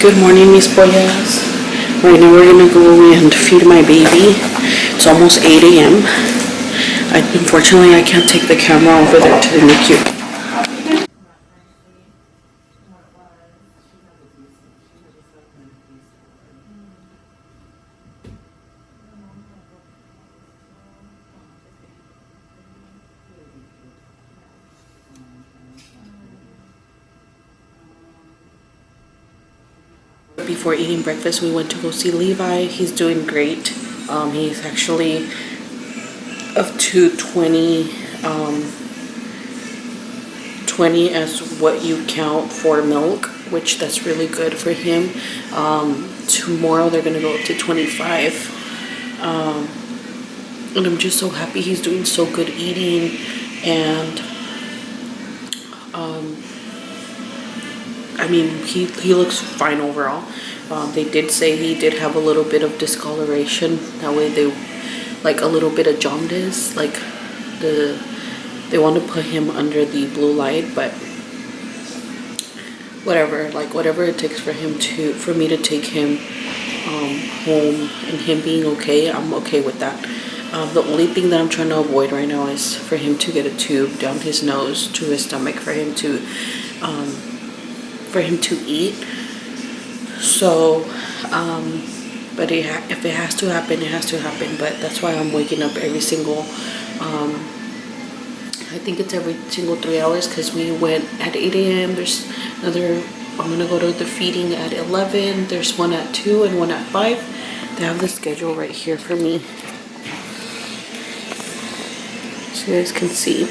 Good morning, mis pollas. Right now we're gonna go and feed my baby. It's almost 8 a.m. Unfortunately, I can't take the camera over there to the NICU. Before eating breakfast, we went to go see Levi. He's doing great. He's actually up to 20 as what you count for milk, which that's really good for him. Tomorrow they're gonna go up to 25. And I'm just so happy he's doing so good eating, and I mean, he looks fine overall. They did say he did have a little bit of discoloration. That way they, like a little bit of jaundice, like they want to put him under the blue light, but whatever, like whatever it takes for me to take him home and him being okay, I'm okay with that. The only thing that I'm trying to avoid right now is for him to get a tube down his nose to his stomach for him to eat. So, but if it has to happen, it has to happen. But that's why I'm waking up every single, I think it's every single 3 hours, because we went at 8 a.m. There's another, I'm going to go to the feeding at 11. There's one at 2 and one at 5. They have the schedule right here for me, so you guys can see.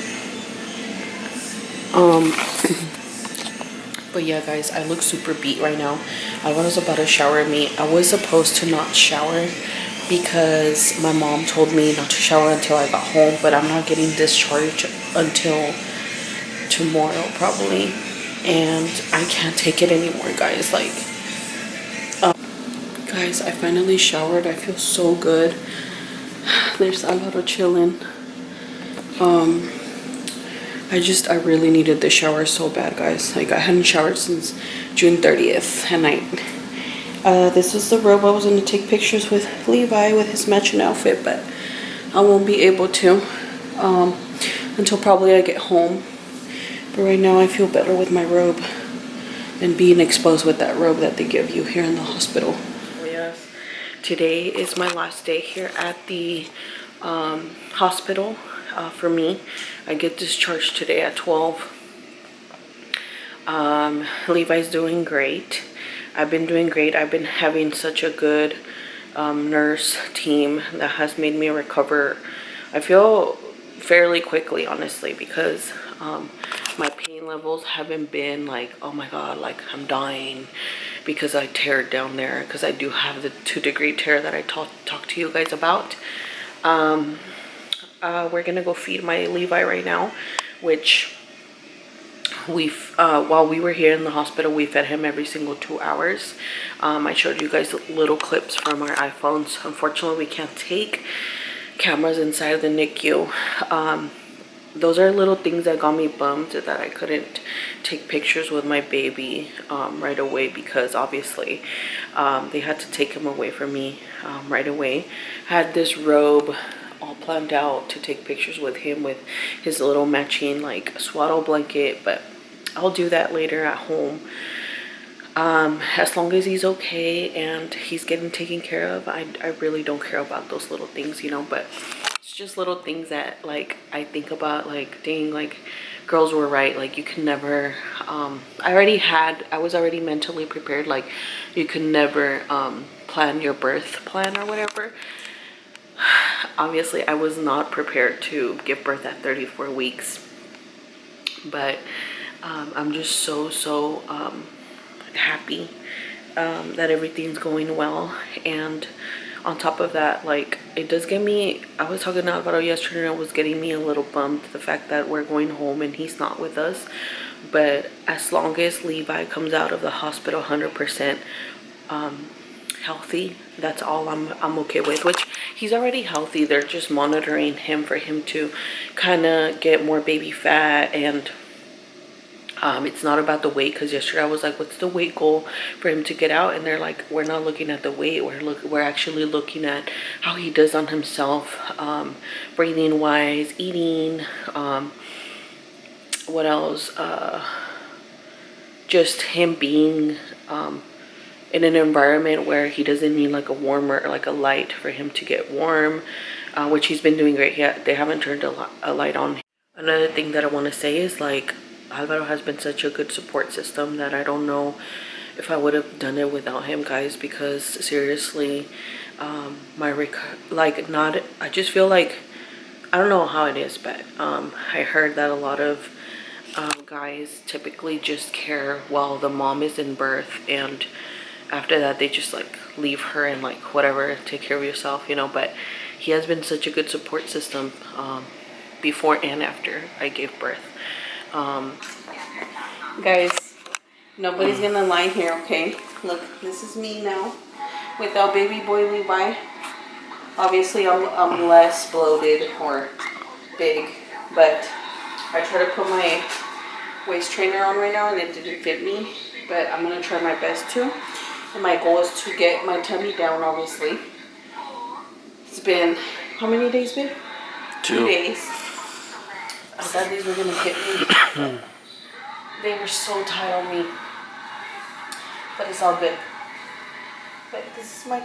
But yeah, guys, I look super beat right now. I was about to shower me. I was supposed to not shower because my mom told me not to shower until I got home, but I'm not getting discharged until tomorrow probably, and I can't take it anymore, guys. Like, guys, I finally showered. I feel so good. There's a lot of chilling. I really needed the shower so bad, guys. Like, I hadn't showered since June 30th at night. This is the robe I was going to take pictures with Levi with his matching outfit, but I won't be able to until probably I get home. But right now I feel better with my robe and being exposed with that robe that they give you here in the hospital. Yes. Today is my last day here at the hospital. For me, I get discharged today at 12. Levi's doing great. I've been doing great. I've been having such a good nurse team that has made me recover, I feel, fairly quickly, honestly, because my pain levels haven't been like, oh my god, like I'm dying because I teared down there, because I do have the 2-degree tear that I talked to you guys about. We're gonna go feed my Levi right now, which while we were here in the hospital, we fed him every single 2 hours. I showed you guys little clips from our iPhones. Unfortunately, we can't take cameras inside of the NICU. Those are little things that got me bummed that I couldn't take pictures with my baby right away, because obviously they had to take him away from me right away. I had this robe all planned out to take pictures with him with his little matching like swaddle blanket, but I'll do that later at home. As long as he's okay and he's getting taken care of, I really don't care about those little things, you know. But it's just little things that, like, I think about, like, dang, like, girls were right. Like, you can never I was already mentally prepared. Like, you can never plan your birth plan or whatever. Obviously, I was not prepared to give birth at 34 weeks, but I'm just so happy that everything's going well. And on top of that, like, it does get me, I was talking about it yesterday, it was getting me a little bummed, the fact that we're going home and he's not with us. But as long as Levi comes out of the hospital 100% healthy, that's all I'm okay with. Which, he's already healthy. They're just monitoring him for him to kind of get more baby fat and It's not about the weight, because yesterday I was like, what's the weight goal for him to get out? And they're like, we're not looking at the weight, we're actually looking at how he does on himself, breathing wise, eating, what else, just him being in an environment where he doesn't need like a warmer or like a light for him to get warm, which he's been doing great. They haven't turned a light on. Another thing that I want to say is, like, Alvaro has been such a good support system that I don't know if I would have done it without him, guys, because seriously, I just feel like, I don't know how it is, but I heard that a lot of guys typically just care while the mom is in birth, and after that they just like leave her and like whatever, take care of yourself, you know. But he has been such a good support system before and after I gave birth. Guys, nobody's gonna lie here, okay? Look, this is me now without baby boy Levi. Obviously I'm less bloated or big, but I try to put my waist trainer on right now and it didn't fit me, but I'm gonna try my best to. And my goal is to get my tummy down, obviously. It's been, how many days, babe? 2 days. I thought these were gonna hit me. They were so tight on me. But it's all good. But this is my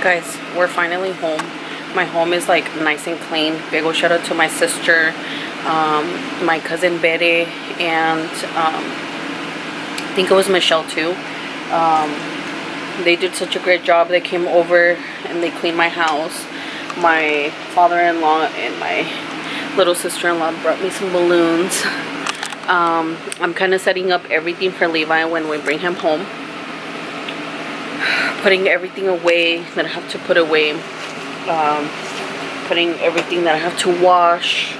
guys, we're finally home. My home is like nice and clean. Big ol' shout out to my sister, my cousin Betty, and I think it was Michelle too. They did such a great job. They came over and they cleaned my house. My father-in-law and my little sister-in-law brought me some balloons. I'm kind of setting up everything for Levi when we bring him home. Putting everything away that I have to put away. Putting everything that I have to wash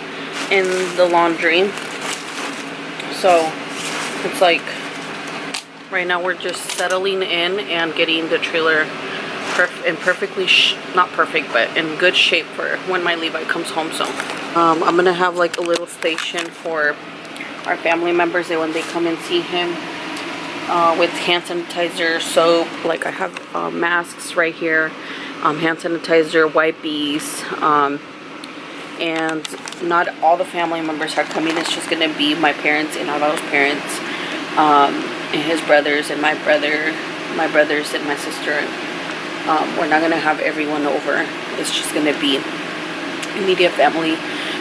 in the laundry. So it's like right now we're just settling in and getting the trailer perfectly, not perfect, but in good shape for when my Levi comes home. So I'm gonna have like a little station for our family members that when they come and see him, with hand sanitizer, soap. Like I have masks right here, hand sanitizer, wipes, and not all the family members are coming. It's just gonna be my parents and Alvaro's parents, and his brothers and my brothers and my sister. And we're not gonna have everyone over. It's just gonna be immediate family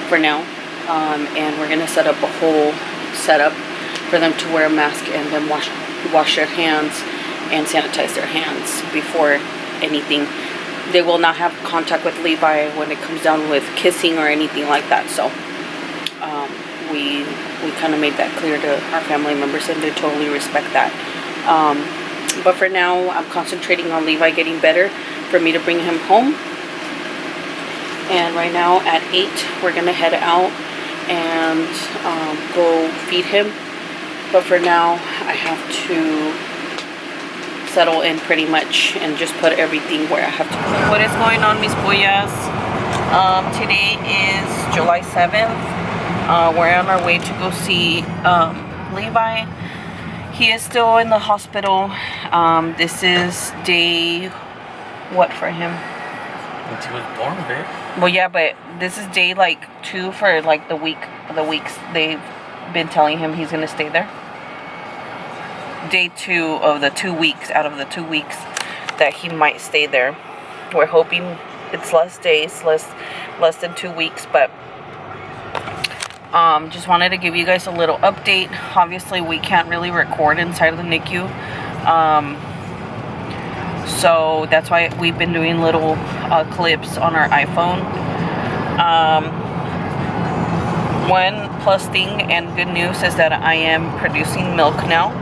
for now, and we're gonna set up a whole setup for them to wear a mask and then wash their hands and sanitize their hands before anything. They will not have contact with Levi when it comes down with kissing or anything like that. So we kind of made that clear to our family members, and they totally respect that. But for now, I'm concentrating on Levi getting better for me to bring him home. And right now at 8, we're gonna head out and go feed him. But for now, I have to settle in pretty much and just put everything where I have to. What is going on, mis pollas? Today is July 7th. We're on our way to go see Levi. He is still in the hospital. This is day, what for him? Since he was born, babe. Well, yeah, but this is day like 2 for like the weeks they've been telling him he's gonna stay there. Day 2 of the 2 weeks, out of the 2 weeks that he might stay there. We're hoping it's less days, less than 2 weeks, but just wanted to give you guys a little update. Obviously we can't really record inside of the NICU, so that's why we've been doing little clips on our iPhone. One plus thing and good news is that I am producing milk now.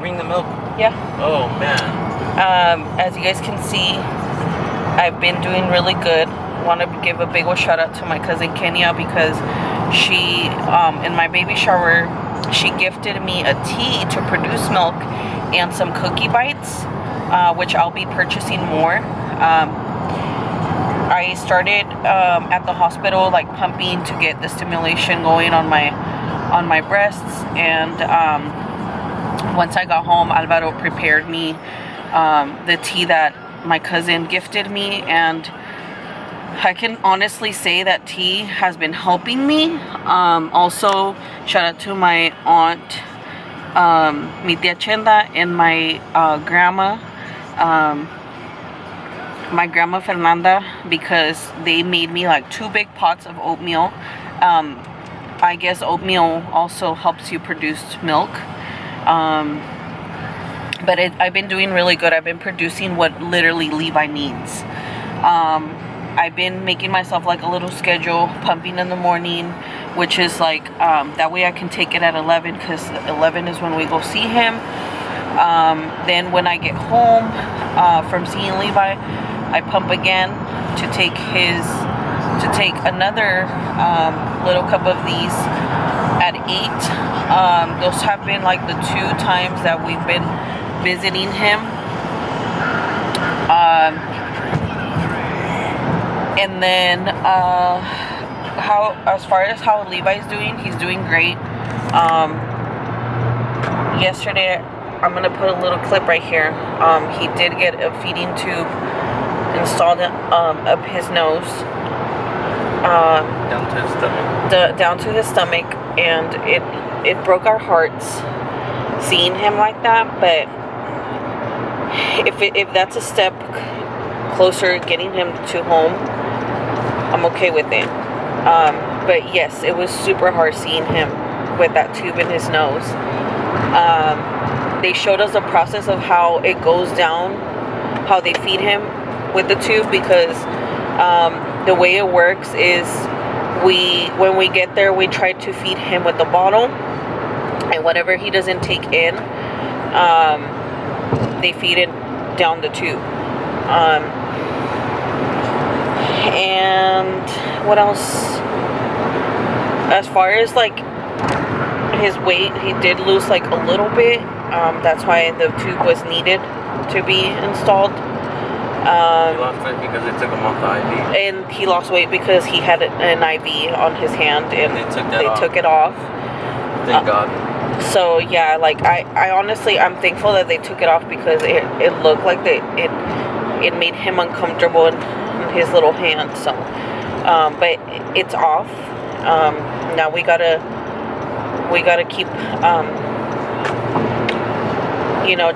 Bring the milk. Yeah. Oh man. As you guys can see, I've been doing really good. Want to give a big old shout out to my cousin Kenya, because she, in my baby shower, she gifted me a tea to produce milk and some cookie bites, which I'll be purchasing more. I started at the hospital like pumping to get the stimulation going on my on my breasts. And once I got home, Alvaro prepared me the tea that my cousin gifted me, and I can honestly say that tea has been helping me. Also, shout out to my aunt, mi tia Chenda, and my grandma, Fernanda, because they made me like 2 big pots of oatmeal. I guess oatmeal also helps you produce milk. But I've been doing really good. I've been producing what literally Levi needs. I've been making myself like a little schedule, pumping in the morning, which is like, that way I can take it at 11, because 11 is when we go see him. Then when I get home from seeing Levi, I pump again to take another little cup of these at 8. Those have been like the 2 times that we've been visiting him. And then as far as how Levi's doing, he's doing great. Yesterday, I'm gonna put a little clip right here. He did get a feeding tube installed up his nose, Down to his stomach. down to his stomach, and it broke our hearts seeing him like that. But if that's a step closer getting him to home, I'm okay with it. But yes, it was super hard seeing him with that tube in his nose. They showed us the process of how it goes down, how they feed him with the tube, because the way it works is when we get there, we try to feed him with the bottle, and whatever he doesn't take in, they feed it down the tube. And what else? As far as like his weight, he did lose like a little bit. That's why the tube was needed to be installed. He lost weight because they took him off the IV. And he lost weight because he had an IV on his hand, and they took it off. Thank God. So yeah, like I honestly, I'm thankful that they took it off, because it looked like it made him uncomfortable in his little hand. So but it's off. Now we gotta keep you know,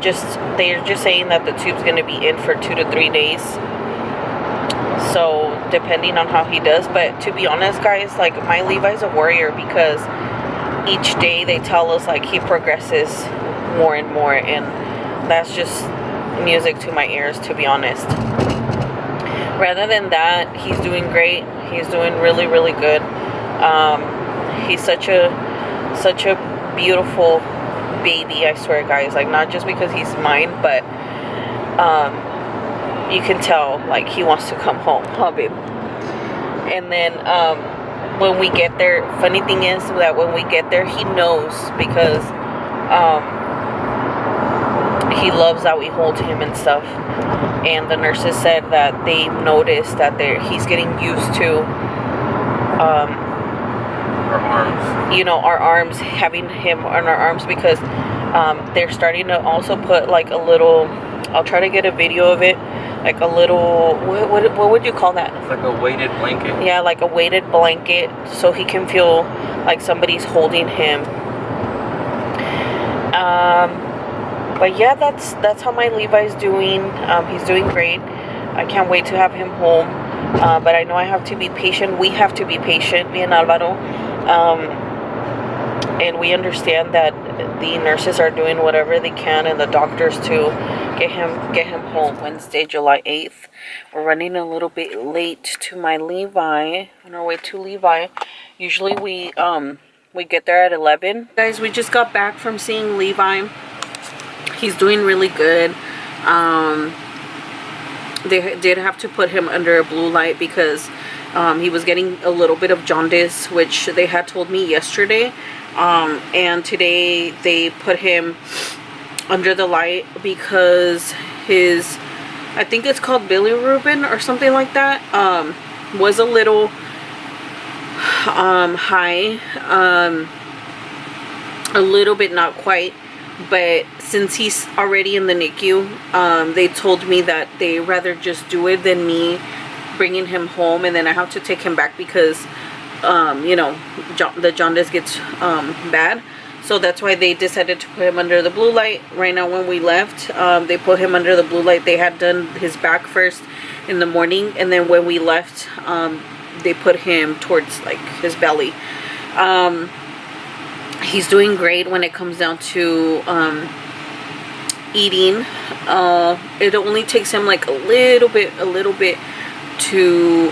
they're just saying that the tube's gonna be in for 2 to 3 days, so depending on how he does. But to be honest, guys, like, my Levi's a warrior, because each day they tell us like he progresses more and more, and that's just music to my ears, to be honest. Rather than that, he's doing great. He's doing really, really good. He's such a beautiful baby, I swear, guys. Like, not just because he's mine, but you can tell like he wants to come home, huh, babe? And then when we get there, funny thing is that when we get there, he knows, because he loves that we hold him and stuff. And the nurses said that they noticed that he's getting used to Our arms. You know, our arms, having him on our arms, because they're starting to also put like a little, I'll try to get a video of it, like a little, what would you call that? It's like a weighted blanket. Yeah, like a weighted blanket, so he can feel like somebody's holding him. But yeah, that's how my Levi's doing. He's doing great. I can't wait to have him home. But I know I have to be patient. We have to be patient, me and Alvaro. And we understand that the nurses are doing whatever they can, and the doctors to get him home. Wednesday, July 8th. We're running a little bit late to my Levi. On our way to Levi. Usually we get there at 11. Guys, we just got back from seeing Levi. He's doing really good. They did have to put him under a blue light because he was getting a little bit of jaundice, which they had told me yesterday. And today they put him under the light because his, I think it's called bilirubin or something like that, was a little high. a little bit, not quite. But since he's already in the NICU, they told me that they rather just do it than me bringing him home, and then I have to take him back because you know, the jaundice gets bad. So that's why they decided to put him under the blue light. Right now when we left, they put him under the blue light. They had done his back first in the morning, and then when we left, they put him towards like his belly. He's doing great when it comes down to eating. It only takes him like a little bit to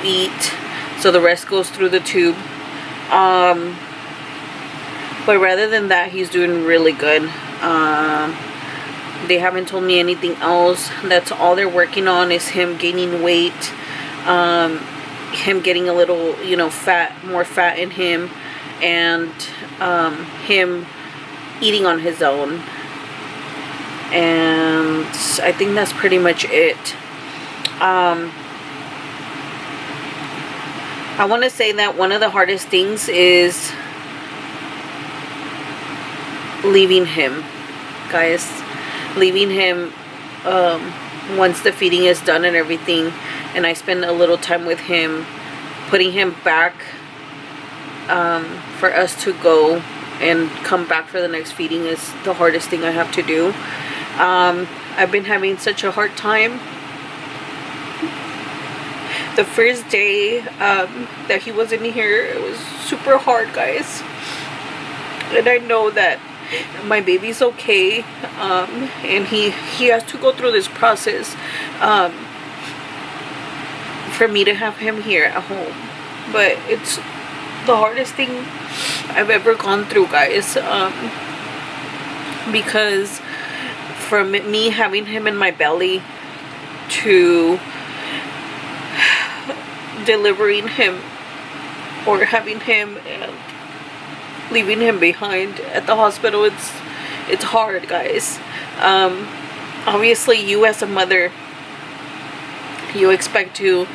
eat, so the rest goes through the tube. But rather than that, he's doing really good. They haven't told me anything else. That's all they're working on, is him gaining weight, him getting a little, you know, more fat in him, and him eating on his own. And I think that's pretty much it. I want to say that one of the hardest things is leaving him, guys. Leaving him once the feeding is done and everything, and I spend a little time with him, putting him back for us to go and come back for the next feeding is the hardest thing I have to do. I've been having such a hard time. The first day that he was in here, it was super hard, guys. And I know that my baby's okay, and he has to go through this process for me to have him here at home. But it's the hardest thing I've ever gone through, guys, because from me having him in my belly to delivering him or having him and leaving him behind at the hospital, it's hard, guys. Obviously, you as a mother, you expect to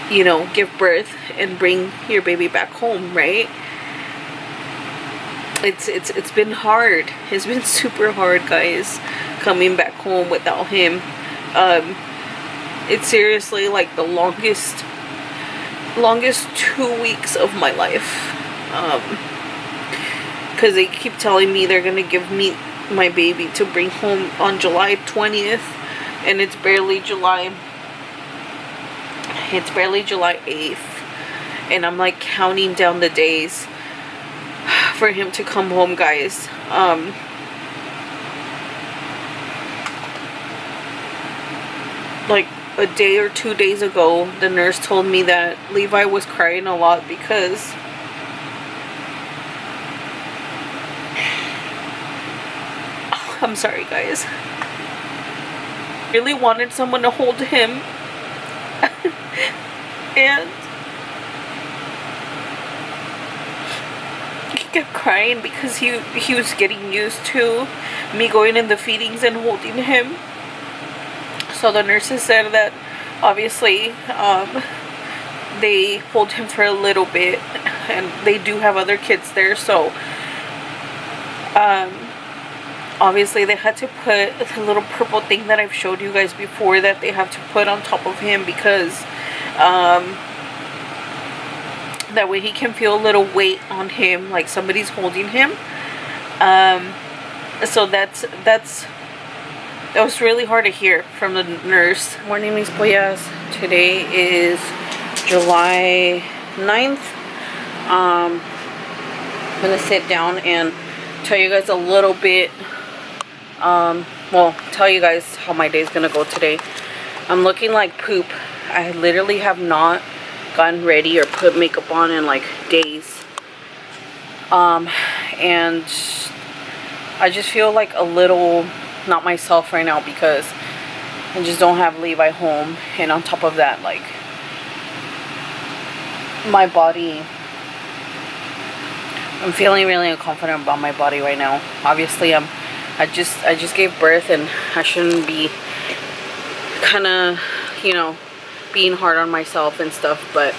you know, give birth and bring your baby back home, right? It's been hard. It's been super hard, guys, coming back home without him. It's seriously like the longest 2 weeks of my life, because they keep telling me they're gonna give me my baby to bring home on July 20th, and it's barely July 8th, and I'm like counting down the days for him to come home, guys. Like a day or 2 days ago, the nurse told me that Levi was crying a lot because I'm sorry, guys. Really wanted someone to hold him. And he kept crying because he was getting used to me going in the feedings and holding him. So the nurses said that obviously they hold him for a little bit, and they do have other kids there, so obviously they had to put the little purple thing that I've showed you guys before that they have to put on top of him, because that way he can feel a little weight on him, like somebody's holding him. So that was really hard to hear from the nurse. Morning, mis pollas. Today is July 9th. I'm gonna sit down and tell you guys a little bit, well, tell you guys how my day is gonna go today. I'm looking like poop. I literally have not gotten ready or put makeup on in like days. And I just feel like a little not myself right now because I just don't have Levi home, and on top of that, like, my body, I'm feeling really unconfident about my body right now. Obviously I just gave birth, and I shouldn't be kind of, you know, being hard on myself and stuff, but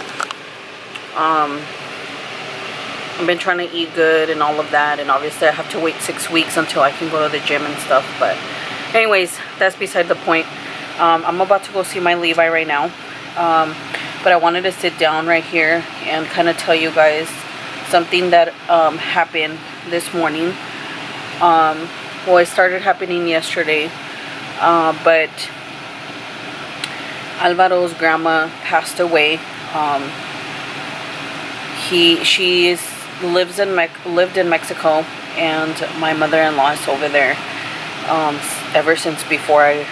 I've been trying to eat good and all of that, and obviously I have to wait 6 weeks until I can go to the gym and stuff. But anyways, that's beside the point. I'm about to go see my Levi right now, but I wanted to sit down right here and kind of tell you guys something that happened this morning. Well, it started happening yesterday, but Alvaro's grandma passed away. She lived in Mexico, and my mother-in-law is over there ever since before I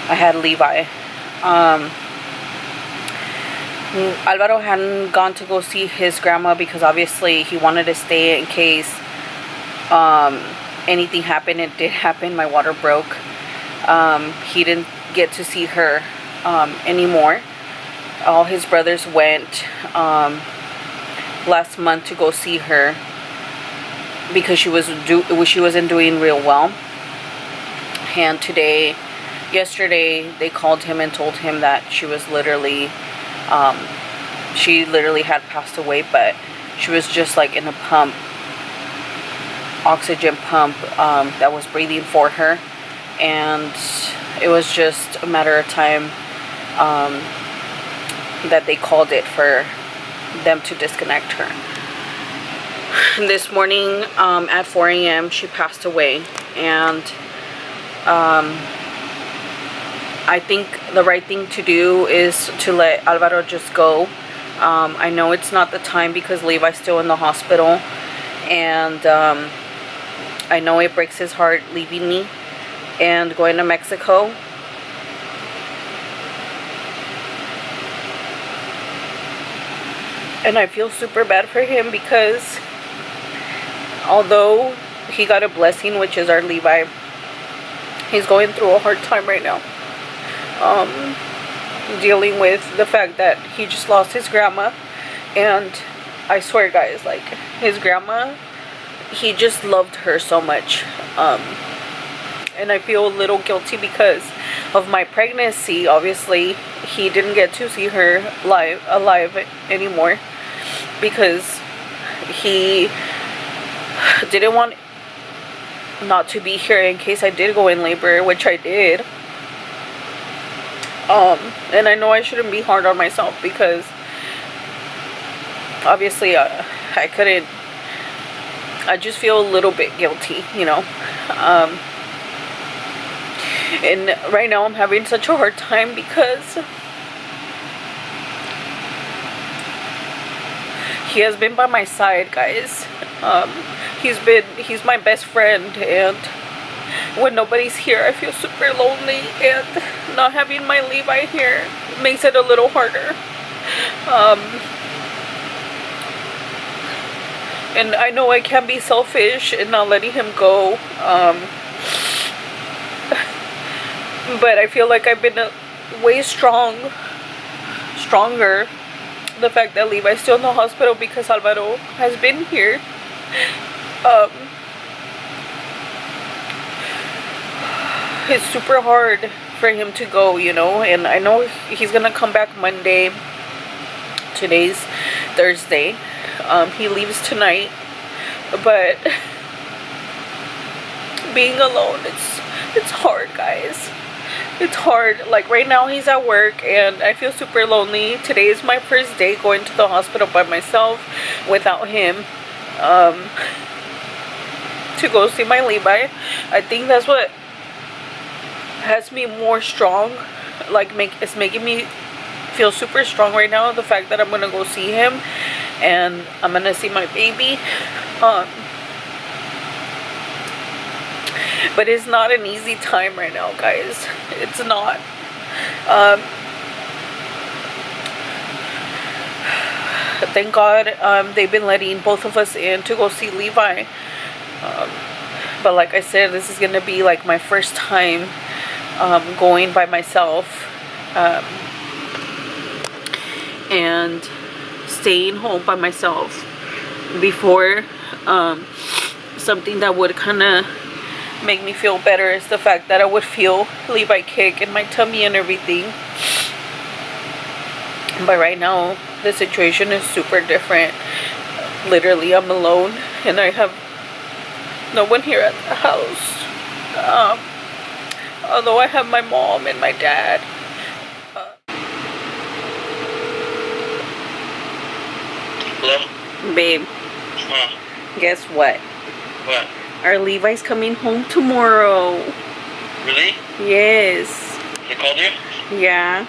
had Levi. Alvaro hadn't gone to go see his grandma because obviously he wanted to stay in case anything happened. It did happen. My water broke. He didn't get to see her anymore. All his brothers went last month to go see her because she wasn't doing real well. And yesterday they called him and told him that she was literally had passed away, but she was just like in a oxygen pump that was breathing for her, and it was just a matter of time that they called it for them to disconnect her. This morning at 4 a.m. she passed away, and I think the right thing to do is to let Alvaro just go. I know it's not the time because Levi's still in the hospital, and I know it breaks his heart leaving me and going to Mexico. And I feel super bad for him because although he got a blessing, which is our Levi, he's going through a hard time right now. Dealing with the fact that he just lost his grandma. And I swear, guys, like, his grandma, he just loved her so much. And I feel a little guilty because of my pregnancy. Obviously, he didn't get to see her alive anymore because he didn't want not to be here in case I did go in labor, which I did. And I know I shouldn't be hard on myself because obviously I couldn't. I just feel a little bit guilty, you know. And right now I'm having such a hard time because he has been by my side, guys. He's my best friend, and when nobody's here I feel super lonely, and not having my Levi here makes it a little harder. And I know I can be selfish and not letting him go, but I feel like I've been way stronger the fact that Levi's still in the hospital because Alvaro has been here. It's super hard for him to go, you know, and I know he's gonna come back Monday. Today's Thursday. He leaves tonight, but being alone, it's hard, guys. It's hard. Like right now he's at work and I feel super lonely. Today is my first day going to the hospital by myself without him, to go see my Levi. I think that's what has me more strong. Like it's making me feel super strong right now, the fact that I'm gonna go see him and I'm gonna see my baby. But it's not an easy time right now, guys. It's not. Thank God they've been letting both of us in to go see Levi. But like I said, this is gonna be like my first time going by myself and staying home by myself. Before, something that would kind of make me feel better is the fact that I would feel Levi kick in my tummy and everything. But right now the situation is super different. Literally, I'm alone and I have no one here at the house. Although I have my mom and my dad. Hello? Babe, Huh? guess what? What? Our Levi's coming home tomorrow. Really? Yes. They called you? Yeah.